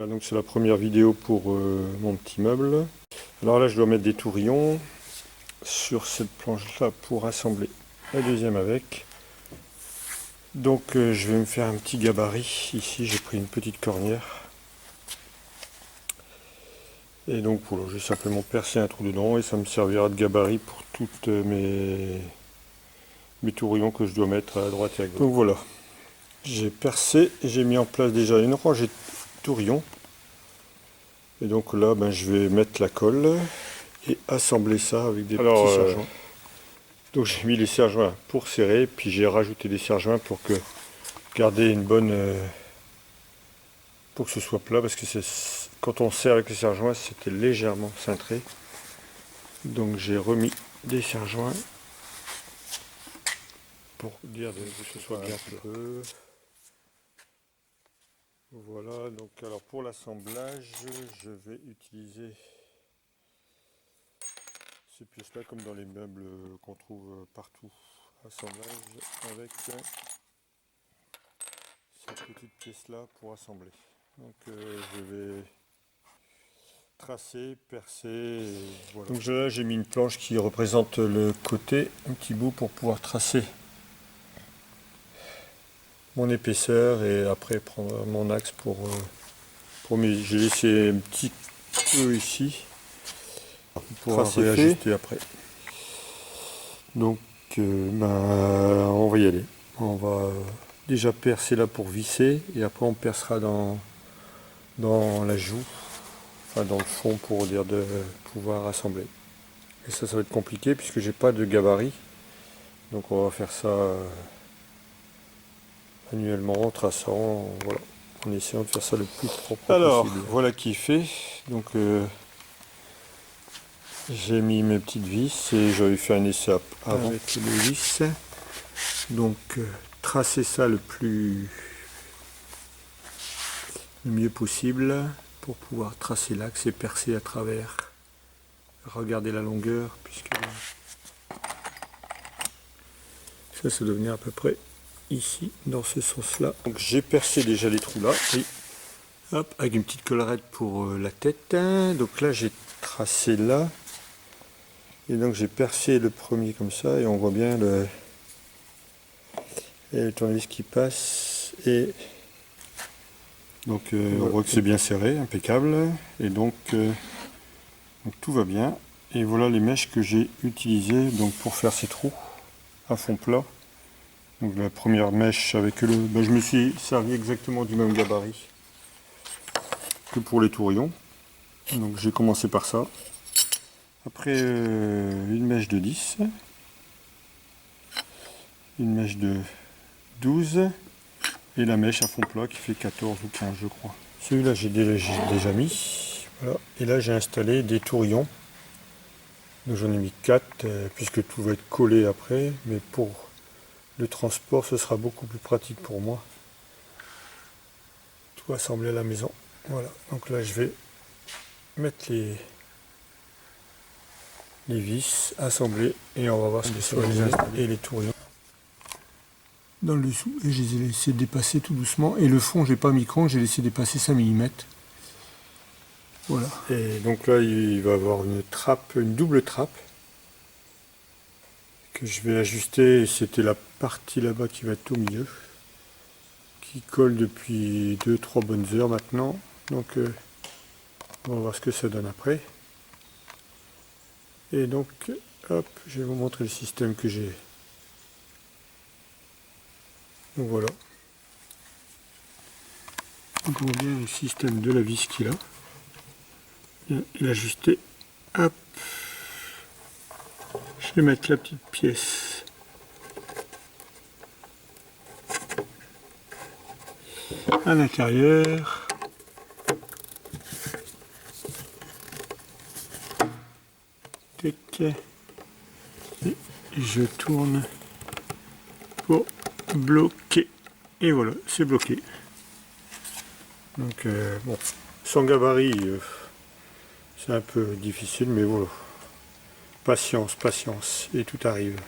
Donc c'est la première vidéo pour mon petit meuble. Alors là je dois mettre des tourillons sur cette planche là pour assembler la deuxième avec. Donc je vais me faire un petit gabarit. Ici j'ai pris une petite cornière. Et donc voilà, je vais simplement percer un trou dedans et ça me servira de gabarit pour toutes mes tourillons que je dois mettre à droite et à gauche. Donc voilà, j'ai percé et j'ai mis en place déjà une rangée de tourillons. Et donc là, je vais mettre la colle et assembler ça avec des petits serre-joints. Donc j'ai mis les serre-joints pour serrer, puis j'ai rajouté des serre-joints pour garder une bonne... pour que ce soit plat, parce que quand on serre avec les serre-joints, c'était légèrement cintré. Donc j'ai remis des serre-joints pour dire que ce soit bien plat. Voilà, donc alors pour l'assemblage, je vais utiliser ces pièces-là comme dans les meubles qu'on trouve partout. Assemblage avec cette petite pièce-là pour assembler. Donc je vais tracer, percer, et voilà. Donc là j'ai mis une planche qui représente le côté, un petit bout pour pouvoir tracer mon épaisseur et après prendre mon axe pour mes... J'ai laissé un petit peu ici pour réajuster après. Donc on va y aller. On va déjà percer là pour visser et après on percera dans la joue, enfin dans le fond pour dire de pouvoir assembler. Et ça va être compliqué puisque j'ai pas de gabarit. Donc on va faire ça manuellement, en traçant, voilà, en essayant de faire ça le plus propre possible. Alors voilà qui est fait. Donc j'ai mis mes petites vis et j'avais fait un essai avant avec les vis. Donc tracer ça le mieux possible pour pouvoir tracer l'axe et percer à travers. Regardez la longueur puisque ça doit venir à peu près ici dans ce sens là. Donc j'ai percé déjà les trous là et hop, avec une petite collerette pour la tête. Donc là j'ai tracé là et donc j'ai percé le premier comme ça et on voit bien le tournevis qui passe et donc on voit que c'est bien serré, impeccable, et donc tout va bien. Et voilà les mèches que j'ai utilisées donc pour faire ces trous à fond plat. Donc la première mèche avec je me suis servi exactement du même gabarit que pour les tourillons. Donc j'ai commencé par ça. Après une mèche de 10, une mèche de 12 et la mèche à fond plat qui fait 14 ou 15 je crois. Celui-là j'ai déjà mis. Voilà. Et là j'ai installé des tourillons. Donc j'en ai mis 4 puisque tout va être collé après. Mais pour le transport ce sera beaucoup plus pratique pour moi. Tout assembler à la maison. Voilà. Donc là je vais mettre les vis, assembler et on va voir ce que ça va les installer et les tourillons dans le dessous et je les ai laissés dépasser tout doucement et le fond j'ai pas micron, j'ai laissé dépasser 5 mm. Voilà. Et donc là il va avoir une trappe, une double trappe que je vais ajuster. C'était la partie là-bas qui va être au milieu qui colle depuis 2-3 bonnes heures maintenant. Donc on va voir ce que ça donne après. Et donc hop, je vais vous montrer le système que j'ai. Donc voilà. Donc on voit bien le système de la vis qu'il a. Et l'ajuster. Hop. Je vais mettre la petite pièce à l'intérieur. Et je tourne pour bloquer. Et voilà, c'est bloqué. Donc bon, sans gabarit, c'est un peu difficile, mais voilà. Patience, patience, et tout arrive.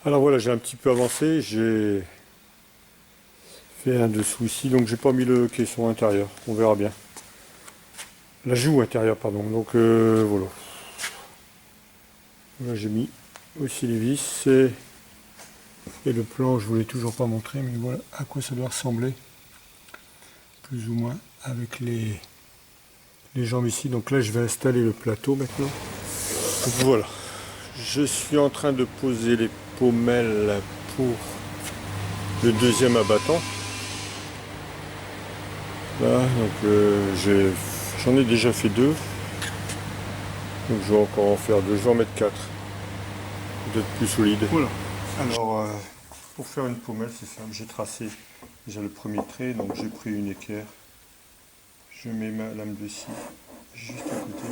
Alors voilà, j'ai un petit peu avancé, j'ai fait un dessous ici, donc j'ai pas mis le caisson intérieur, on verra bien. La joue intérieure, pardon, donc voilà. Là j'ai mis aussi les vis et le plan, je voulais toujours pas montrer, mais voilà à quoi ça doit ressembler, plus ou moins, avec les jambes ici. Donc là je vais installer le plateau maintenant. Donc voilà, je suis en train de poser les pommelles pour le deuxième abattant. Là, donc j'en ai déjà fait 2. Donc je vais encore en faire 2, je vais en mettre 4. Peut-être plus solide. Voilà. Alors pour faire une pommelle, c'est simple, j'ai tracé déjà le premier trait, donc j'ai pris une équerre. Je mets ma lame de scie juste à côté.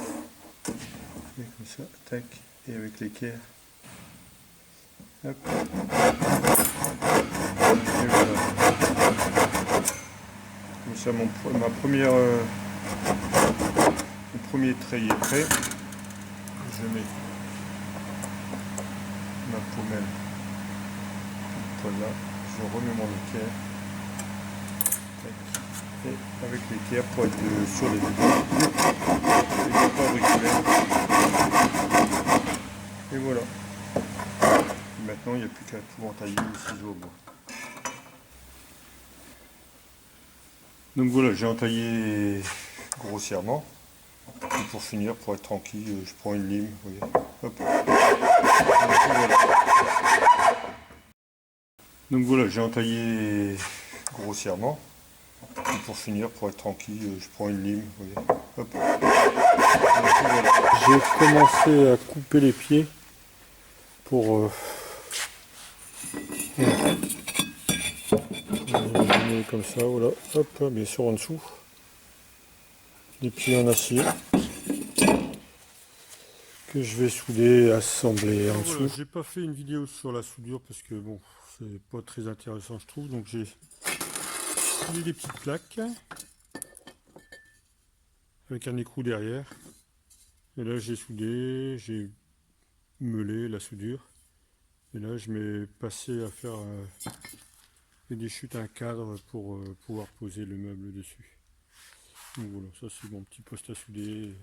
Et comme ça, tac, et avec l'équerre. Hop. Et voilà. Comme ça, mon premier trait est prêt. Je mets ma pommelle là, je remets mon équerre et avec l'équerre pour être sur les deux et voilà. Et maintenant il n'y a plus qu'à tout entailler le ciseau au bois. Donc voilà, j'ai entaillé grossièrement. Et pour finir, pour être tranquille, je prends une lime, vous voyez. Hop. Donc voilà, j'ai entaillé grossièrement. Et pour finir, pour être tranquille, je prends une lime, vous voyez. Hop. Voilà. J'ai commencé à couper les pieds pour comme ça, voilà. Hop, bien sûr en dessous. Des pieds en acier que je vais souder, assembler en dessous. Voilà, j'ai pas fait une vidéo sur la soudure parce que bon, c'est pas très intéressant je trouve, donc j'ai mis des petites plaques avec un écrou derrière. Et là j'ai soudé, j'ai meulé la soudure. Et là je m'ai passé à faire des chutes, un cadre pour pouvoir poser le meuble dessus. Donc voilà, ça c'est mon petit poste à souder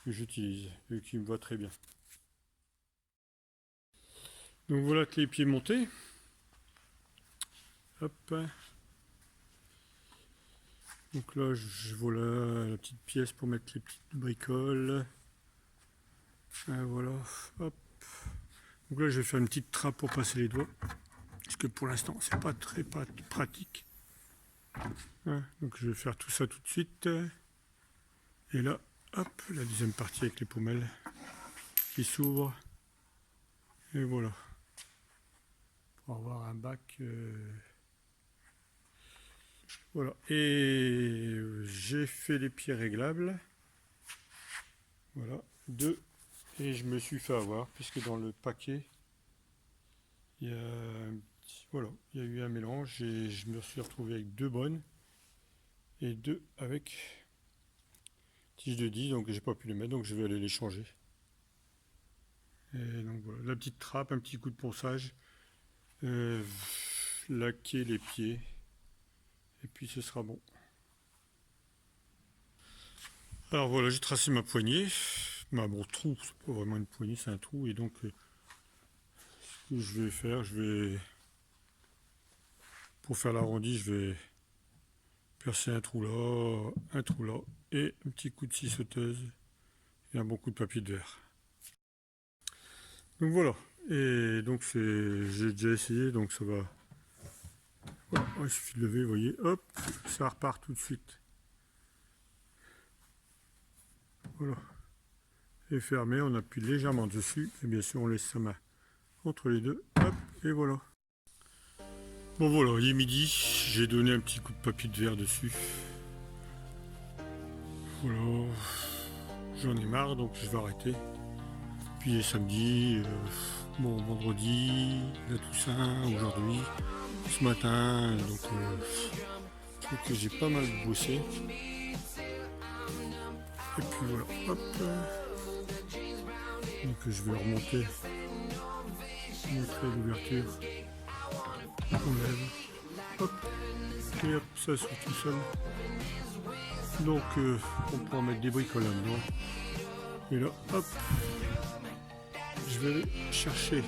que j'utilise et qui me va très bien. Donc voilà que les pieds montés. Hop. Donc là, voilà la petite pièce pour mettre les petites bricoles. Voilà. Hop. Donc là, je vais faire une petite trappe pour passer les doigts. Parce que pour l'instant, c'est pas très pratique. Donc je vais faire tout ça tout de suite. Et là, hop, la deuxième partie avec les pommelles qui s'ouvrent. Et voilà. Pour avoir un bac. Voilà. Et j'ai fait les pieds réglables. Voilà. 2. Et je me suis fait avoir, puisque dans le paquet, il y a eu un mélange et je me suis retrouvé avec 2 bonnes et 2 avec tige de 10, donc j'ai pas pu les mettre, donc je vais aller les changer. Et donc voilà, la petite trappe, un petit coup de ponçage, laquer les pieds, et puis ce sera bon. Alors voilà, j'ai tracé ma poignée, bon trou, c'est pas vraiment une poignée, c'est un trou, et donc ce que je vais faire, pour faire l'arrondi, je vais percer un trou là, et un petit coup de scie sauteuse et un bon coup de papier de verre. Donc voilà, et donc j'ai déjà essayé, donc ça va. Voilà, il suffit de lever, vous voyez, hop, ça repart tout de suite. Voilà, et fermé, on appuie légèrement dessus, et bien sûr on laisse sa main entre les deux, hop, et voilà. Bon voilà, il est midi, j'ai donné un petit coup de papier de verre dessus. Voilà, j'en ai marre, donc je vais arrêter. Puis samedi, bon vendredi, la Toussaint, aujourd'hui, ce matin, donc je trouve que j'ai pas mal bossé. Et puis voilà, hop. Donc je vais remonter, montrer l'ouverture. On lève. hop, et hop, ça s'ouvre tout seul. Donc on pourra mettre des bricoles là-dedans. Et là, hop, je vais aller chercher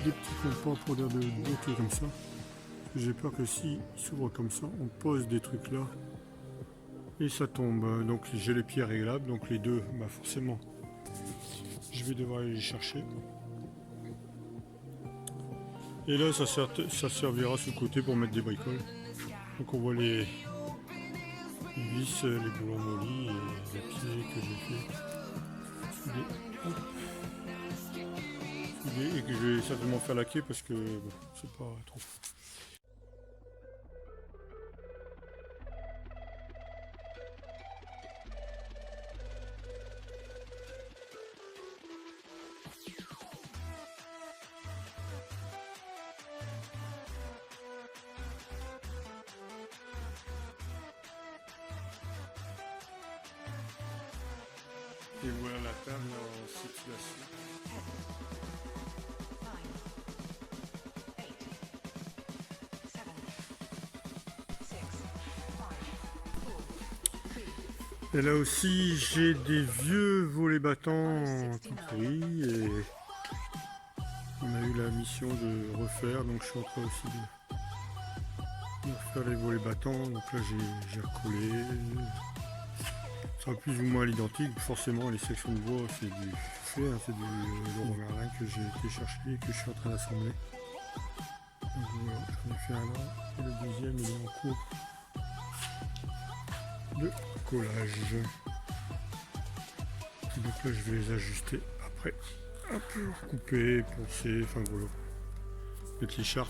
des petits compas pour dire de bloquer comme ça. J'ai peur que si s'ouvre comme ça, on pose des trucs là et ça tombe. Donc j'ai les pieds réglables, donc les deux, bah forcément, je vais devoir aller les chercher. Et là, ça servira sur le côté pour mettre des bricoles. Donc on voit les vis, les boulons mollis et les pieds que j'ai fait. Et que je vais certainement faire laquer parce que bon, c'est pas trop. Et voilà la table en situation. Et là aussi j'ai des vieux volets battants tout pourris et on a eu la mission de refaire, donc je suis en train aussi de refaire les volets battants. Donc là j'ai recollé. Ça sera plus ou moins l'identique, forcément les sections de bois c'est du fait, hein, c'est du Leroy Merlin que j'ai été chercher et que je suis en train d'assembler. Donc voilà, j'en ai fait un là et le deuxième il est en cours de collage. Donc là je vais les ajuster après, un peu couper, poncer, enfin voilà, mettre l'écharpe.